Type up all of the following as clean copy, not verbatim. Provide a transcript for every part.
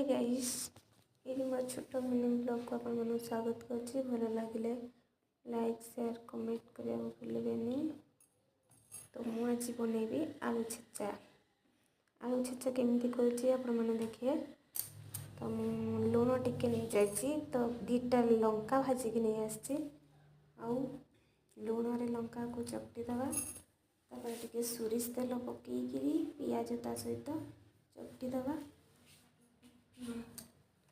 Hi guys, ये मोर छोट mini blog को आपन स्वागत करछि। भल लगे लाइक शेयर कमेंट करिया भूलबेनी। तो मु आज बनैबी आलू छेचा। आलू छेचा केमती करूछि आपन माने देखिए। तो मु लूण टिके नहीं जाइछि, तो दीटा लंका भाजी के नहीं आछि। आउ लूण रे लंका को चकटी दवा, तापर टिके सोरिष तेल पकेइकिरी पियाज ता सहित चकटी दवा।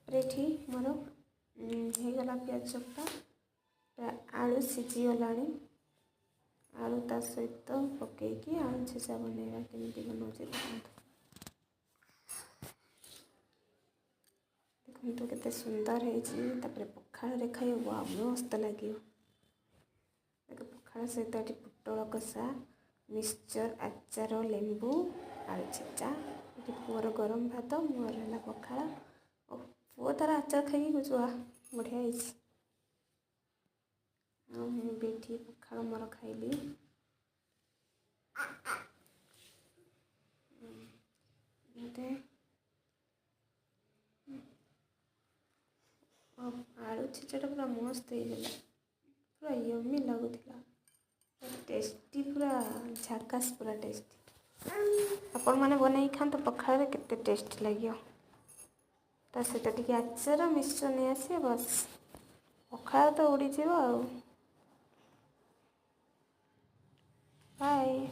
रेठी मोर होगला पियाज चकटा। आलू सीझी गलानी। आलू ता सहित पकईकी आलू छेचा बनैबा केमती बनाउछि देखो केते सुंदर है। तापर पखाल रे खाइबा मस्त लागियो। देखो पखाल सहित एटी पुटल कषा, मिक्सचर, आचार, लेंबू, आलू छेचा। एटी पुअर गरम भात, मोर है पखाल। पुआ तार आचार खाई बुझुआ बढ़िया है। मुझे पखाल मोर खाइली। आलू छेचा पूरा मस्त होगा, पूरा यम्मी लगुला, टेस्टी, पूरा झाकास, पूरा टेस्टी। आपण मैंने बनई खाते पखाल केते टेस्टी लगे। ता सहित टिके आचार मिक्सचर नहीं आसे, बस पखाल तो उड़ी जीव। बाय।